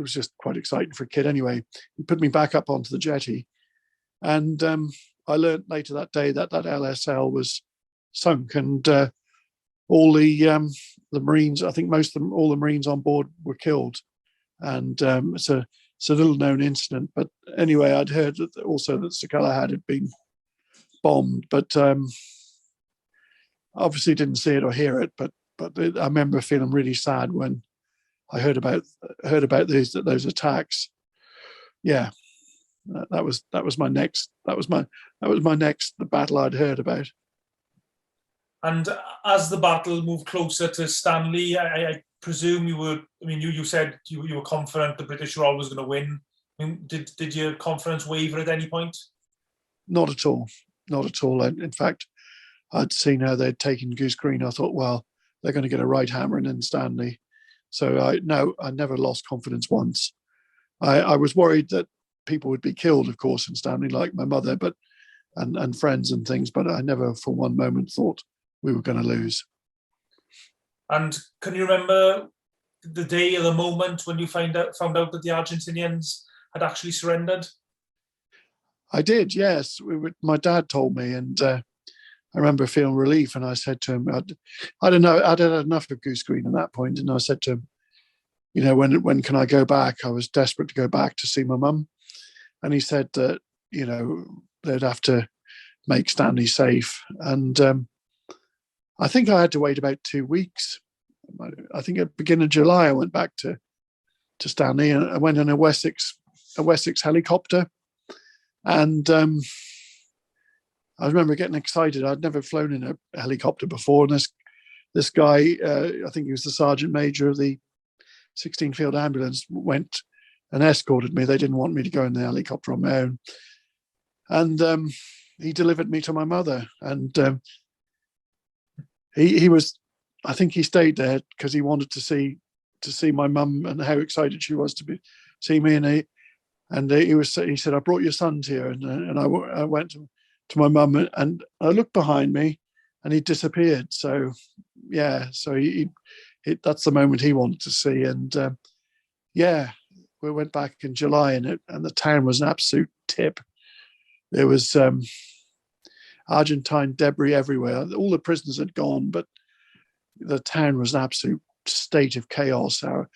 was just quite exciting for a kid anyway. He put me back up onto the jetty, and I learned later that day that LSL was sunk, and all the Marines, I think all the Marines on board were killed. And it's a little known incident. But anyway, I'd heard also that Sir Galahad had been bombed, but obviously didn't see it or hear it. But I remember feeling really sad when I heard about those attacks. Yeah, that was my next the battle I'd heard about. And as the battle moved closer to Stanley, I presume you were. I mean, you said you were confident the British were always going to win. I mean, did your confidence waver at any point? Not at all. Not at all. In fact, I'd seen how they'd taken Goose Green. I thought, well, they're going to get a right hammering in Stanley. So I never lost confidence once. I was worried that people would be killed, of course, in Stanley, like my mother, and friends and things. But I never, for one moment, thought we were going to lose. And can you remember the day or the moment when you found out that the Argentinians had actually surrendered? I did, yes. My dad told me, and I remember feeling relief. And I said to him, I don't know, I'd had enough of Goose Green at that point, and I said to him, when can I go back? I was desperate to go back to see my mum, and he said that they'd have to make Stanley safe, and I think I had to wait about 2 weeks. I think at the beginning of July, I went back to Stanley, and I went in a Wessex helicopter. And I remember getting excited. I'd never flown in a helicopter before. And this guy, I think he was the Sergeant Major of the 16th Field Ambulance, went and escorted me. They didn't want me to go in the helicopter on my own. And he delivered me to my mother. And he was, I think he stayed there because he wanted to see my mum and how excited she was to see me. And he said, I brought your sons here. And I went to my mum, and I looked behind me, and he disappeared. So yeah, so he that's the moment he wanted to see. And we went back in July, and the town was an absolute tip. There was Argentine debris everywhere. All the prisoners had gone, but the town was an absolute state of chaos. Our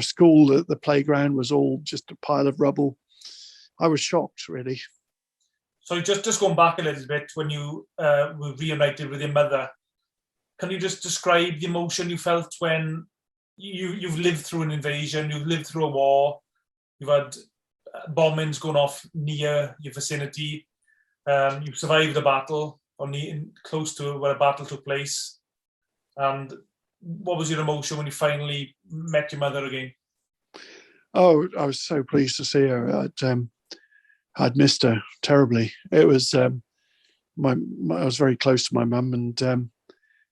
school, the playground, was all just a pile of rubble. I was shocked, really. So just going back a little bit, when you were reunited with your mother, can you just describe the emotion you felt when you've lived through an invasion, you've lived through a war, you've had bombings going off near your vicinity, you've survived a battle or close to where a battle took place, and what was your emotion when you finally met your mother again? Oh, I was so pleased to see her. I'd missed her terribly. It was I was very close to my mum, and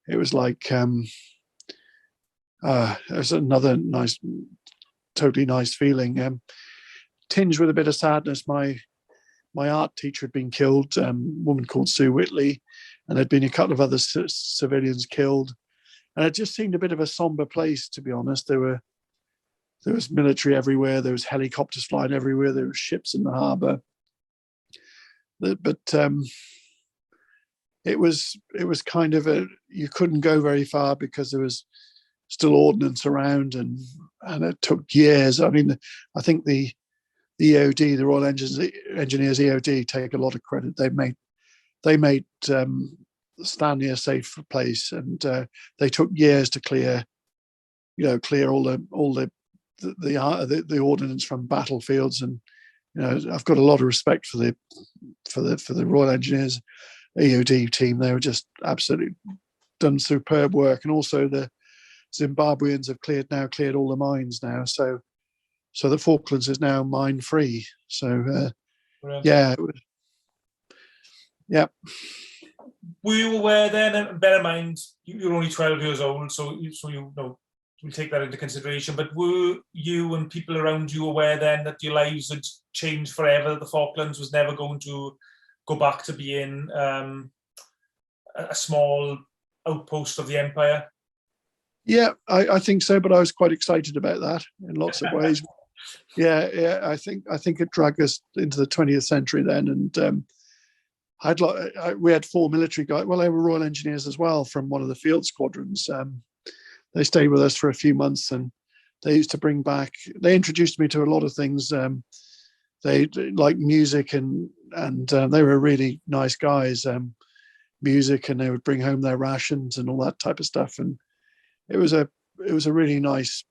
it was like it was another totally nice feeling. Tinged with a bit of sadness. My art teacher had been killed, a woman called Sue Whitley, and there'd been a couple of other civilians killed. And it just seemed a bit of a somber place, to be honest. There was military everywhere. There was helicopters flying everywhere. There were ships in the harbour. But it was kind of you couldn't go very far because there was still ordnance around, and it took years. I mean, I think the EOD, the Royal Engineers EOD, take a lot of credit. They made Stanley a safe place, and they took years to clear all the ordnance from battlefields. And I've got a lot of respect for the Royal Engineers EOD team. They were just absolutely done superb work, and also the Zimbabweans have cleared all the mines now, so the Falklands is now mine free. So yeah. Were you aware then, and bear in mind you're only 12 years old, so we'll take that into consideration, but were you and people around you aware then that your lives had changed forever? The Falklands was never going to go back to being a small outpost of the empire? Yeah, I think so, but I was quite excited about that in lots of ways. Yeah, I think it dragged us into the 20th century then, and we had 4 military guys. Well, they were Royal Engineers as well from one of the field squadrons. They stayed with us for a few months, and they used to bring back. They introduced me to a lot of things. They like music, and they were really nice guys. Music, and they would bring home their rations and all that type of stuff. And it was a really nice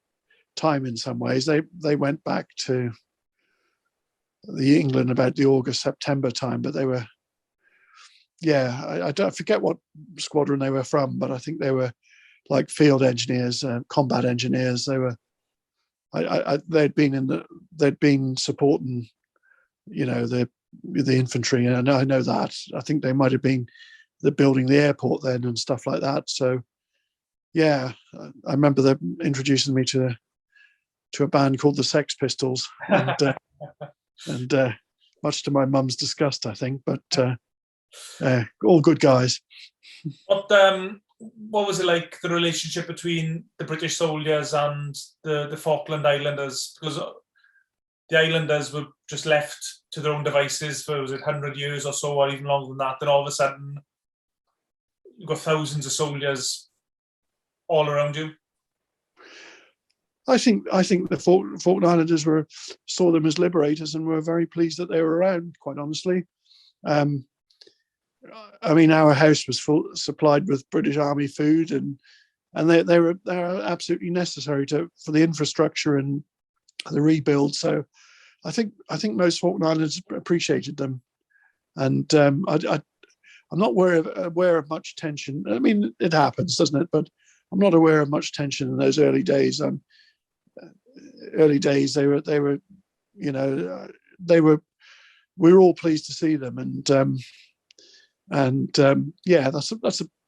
time in some ways. They went back to the England about the August-September time, but they were, I don't forget what squadron they were from, but I think they were like field engineers, combat engineers. They were, they'd been supporting, the infantry, and I know that. I think they might have been building the airport then and stuff like that. So yeah, I remember them introducing me to a band called the Sex Pistols, and much to my mum's disgust, I think, but all good guys. What was it like, the relationship between the British soldiers and the Falkland Islanders? Because the Islanders were just left to their own devices for, was it 100 years or so, or even longer than that, then all of a sudden you've got thousands of soldiers all around you. I think the Falkland Islanders saw them as liberators and were very pleased that they were around, quite honestly. I mean, our house was supplied with British Army food, and they were absolutely necessary for the infrastructure and the rebuild. So I think most Falkland Islanders appreciated them, and I'm not aware of much tension. I mean, it happens, doesn't it? But I'm not aware of much tension in those early days. We were all pleased to see them, and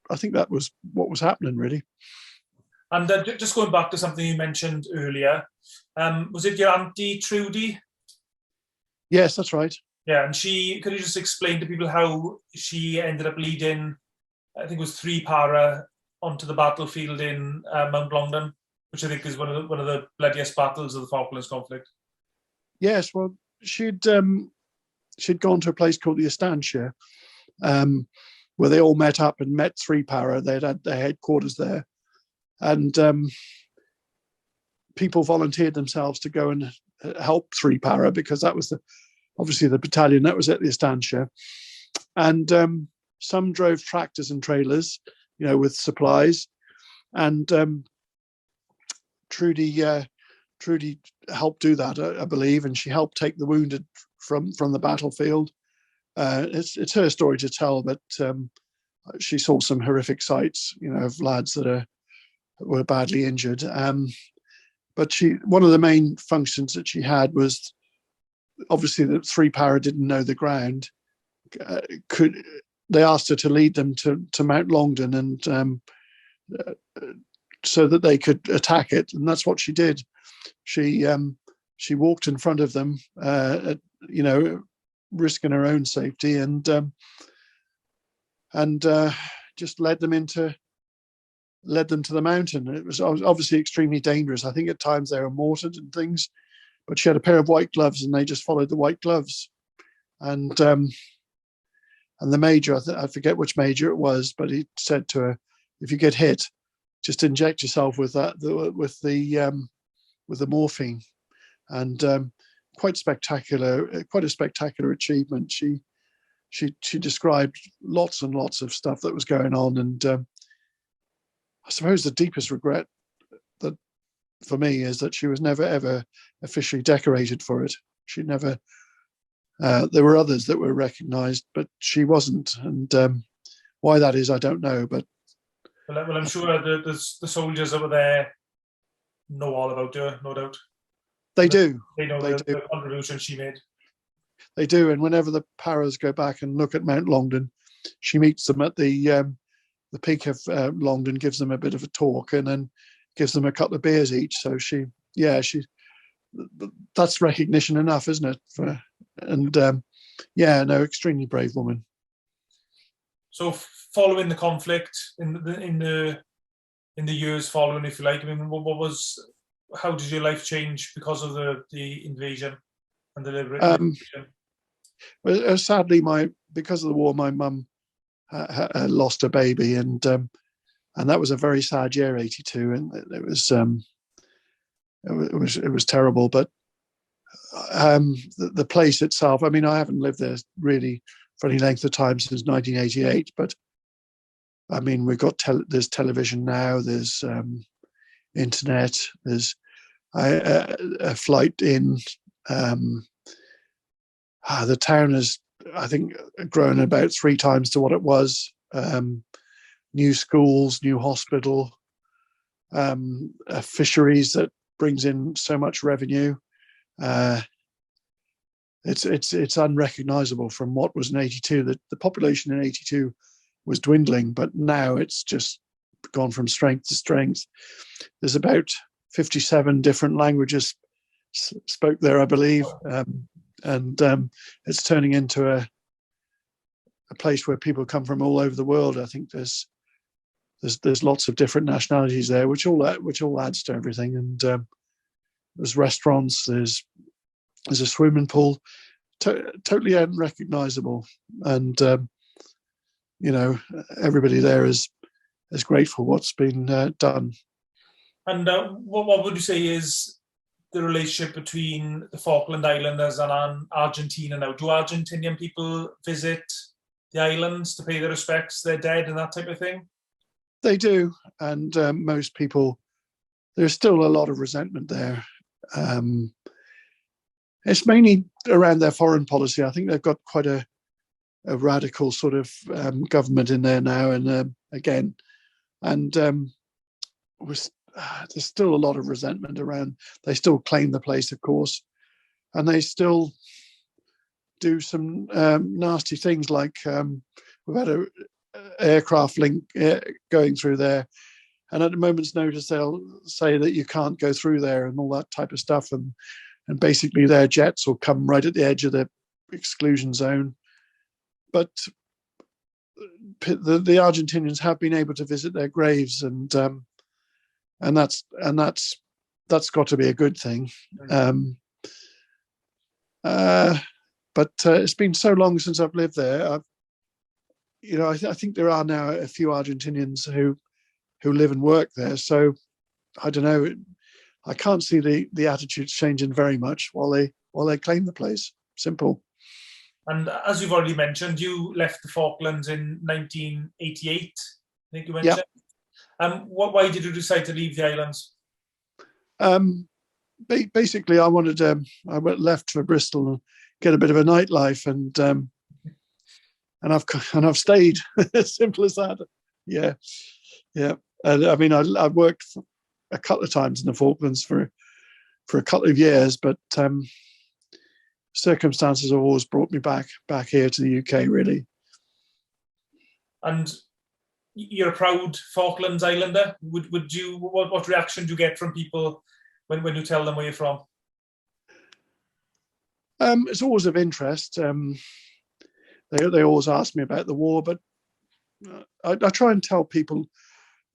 I think that was what was happening, really. And just going back to something you mentioned earlier, was it your auntie Trudy? Yes, that's right. Yeah, and could you just explain to people how she ended up leading, I think it was 3 para onto the battlefield in Mount Longdon, which I think is one of the bloodiest battles of the Falklands conflict? Yes, well, she'd gone to a place called the Estancia, where they all met up and met 3 para. They'd had their headquarters there, and people volunteered themselves to go and help 3 para, because that was obviously the battalion that was at the Estancia. And some drove tractors and trailers, with supplies, and Trudy helped do that, I believe, and she helped take the wounded from the battlefield. It's her story to tell, but she saw some horrific sights, of lads that were badly injured. But one of the main functions that she had was, obviously, the 3 para didn't know the ground. They asked her to lead them to Mount Longdon, and so that they could attack it, and that's what she did. She walked in front of them, risking her own safety, and just led them to the mountain. It was obviously extremely dangerous. I think at times they were mortared and things, but she had a pair of white gloves, and they just followed the white gloves. And the major, I forget which major it was, but he said to her, "If you get hit, just inject yourself with the morphine." And quite spectacular, quite a spectacular achievement. She described lots and lots of stuff that was going on, and I suppose the deepest regret that for me is that she was never ever officially decorated for it. She never. There were others that were recognised, but she wasn't, and why that is, I don't know. But well, I'm sure the soldiers that were there know all about her, no doubt. They do. They know They the do. contribution she made. They do, and whenever the paras go back and look at Mount Longdon, she meets them at the peak of Longdon, gives them a bit of a talk, and then gives them a couple of beers each. So that's recognition enough, isn't it? Extremely brave woman. So following the conflict in the years following, if you like, I mean, how did your life change because of the invasion and the liberation? Well, sadly, because of the war, my mum lost a baby, and that was a very sad year, 82, and it was terrible. But the place itself, I mean, I haven't lived there really for any length of time since 1988, but I mean, we've got there's television now, there's internet, there's a flight in. The town has, I think, grown about 3 times to what it was. New schools, new hospital, fisheries that brings in so much revenue. It's unrecognisable from what was in 82. The population in 82 was dwindling, but now it's just gone from strength to strength. There's about 57 different languages spoke there, I believe, and it's turning into a place where people come from all over the world. I think there's lots of different nationalities there, which all adds to everything. And there's restaurants, there's a swimming pool, totally unrecognisable, and everybody there is grateful what's been done. And what would you say is the relationship between the Falkland Islanders and Argentina now? Do Argentinian people visit the islands to pay their respects, their dead, and that type of thing? They do, and most people. There's still a lot of resentment there. It's mainly around their foreign policy. I think they've got quite a radical sort of government in there now, and there's still a lot of resentment around. They still claim the place, of course, and they still do some nasty things, like we've had a aircraft link going through there, and at a moment's notice they'll say that you can't go through there and all that type of stuff, and basically their jets will come right at the edge of the exclusion zone. But the Argentinians have been able to visit their graves, and that's got to be a good thing. But it's been so long since I've lived there. I think there are now a few Argentinians who live and work there. So I don't know. I can't see the attitudes changing very much while they claim the place. Simple. And as you've already mentioned, you left the Falklands in 1988. I think you mentioned. Yeah. Why did you decide to leave the islands? Basically, I wanted. I left for Bristol and get a bit of a nightlife, and I've stayed. As simple as that. Yeah. And I mean, I worked for a couple of times in the Falklands for a couple of years, but circumstances have always brought me back here to the UK, really. And you're a proud Falklands Islander. Would you? What reaction do you get from people when you tell them where you're from? It's always of interest. They always ask me about the war, but I try and tell people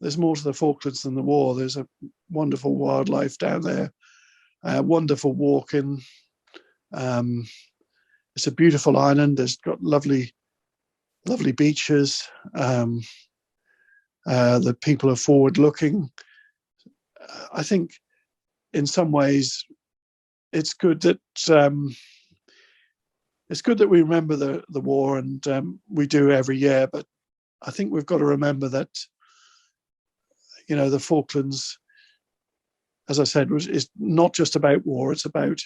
there's more to the Falklands than the war. There's a wonderful wildlife down there, wonderful walking. It's a beautiful island. It's got lovely beaches. The people are forward-looking. I think in some ways it's good that we remember the war, and we do every year. But I think we've got to remember that, the Falklands, as I said, is not just about war. It's about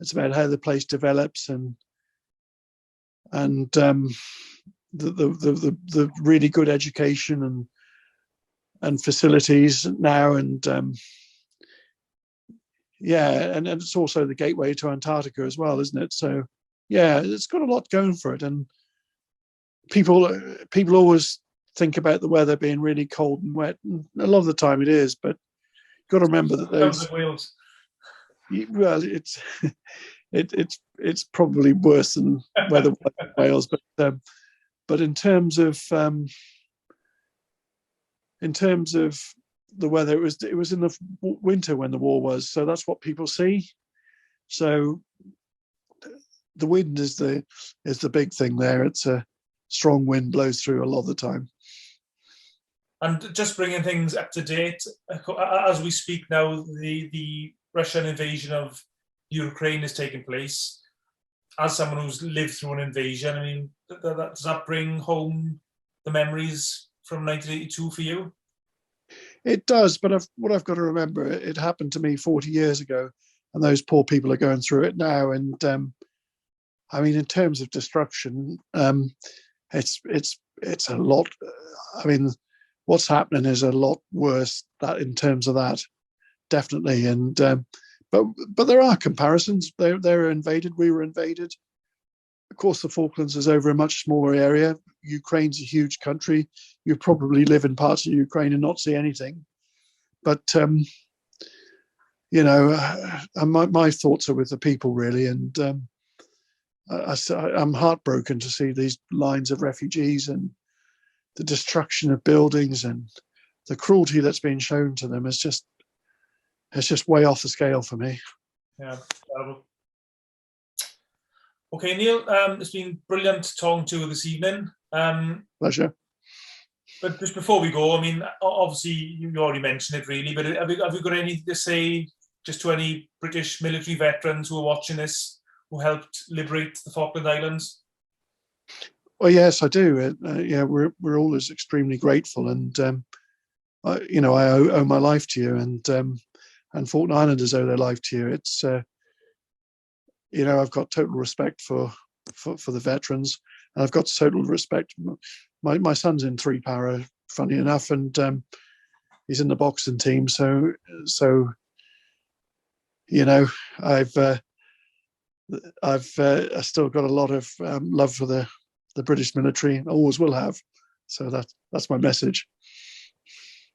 how the place develops and the really good education and facilities now, and and it's also the gateway to Antarctica as well, isn't it? So yeah, it's got a lot going for it, and people always think about the weather being really cold and wet, and a lot of the time it is, but you've got to remember that those Wales. Well, it's probably worse than weather in Wales, but in terms of the weather, it was in the winter when the war was, so that's what people see. So the wind is the big thing there. It's a strong wind, blows through a lot of the time. And just bringing things up to date, as we speak now, the Russian invasion of Ukraine is taking place. As someone who's lived through an invasion, I mean, does that bring home the memories from 1982 for you? It does, but what I've got to remember, it happened to me 40 years ago, and those poor people are going through it now. And I mean, in terms of destruction, it's a lot. I mean, what's happening is a lot worse that in terms of that, definitely. And but there are comparisons. They were invaded. We were invaded. Of course, the Falklands is over a much smaller area. Ukraine's a huge country. You probably live in parts of Ukraine and not see anything. But my thoughts are with the people, really. And I'm heartbroken to see these lines of refugees and the destruction of buildings and the cruelty that's being shown to them. It's just way off the scale for me. Yeah, terrible. Okay, Neil, it's been brilliant talking to you this evening. Pleasure. But just before we go, I mean, obviously you already mentioned it, really. But have you got anything to say just to any British military veterans who are watching this, who helped liberate the Falkland Islands? Well, yes, I do. We're always extremely grateful, and I owe my life to you, and Falkland Islanders owe their life to you. It's I've got total respect for the veterans, and I've got total respect. My son's in 3 Para, funny enough, and he's in the boxing team. So I've still got a lot of love for the British military, and always will have. So that's my message.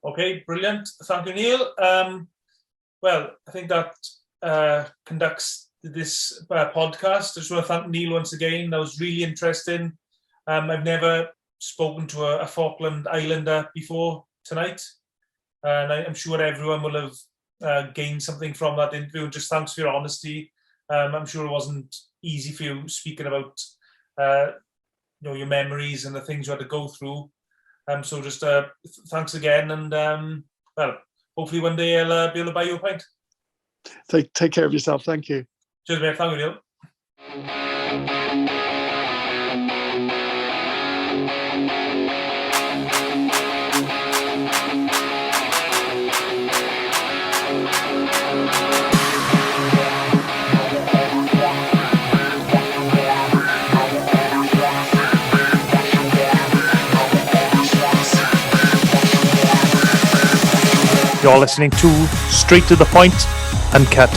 Okay, brilliant. Thank you, Neil. Well, I think that conducts this podcast. I just want to thank Neil once again. That was really interesting. I've never spoken to a Falkland Islander before tonight, and I'm sure everyone will have gained something from that interview. Just thanks for your honesty. I'm sure it wasn't easy for you speaking about your memories and the things you had to go through. So just thanks again, and hopefully one day I'll be able to buy you a pint. Take care of yourself. Thank you. Cheers, mate. Thank you, Neil. You're listening to Straight to the Point, Uncut.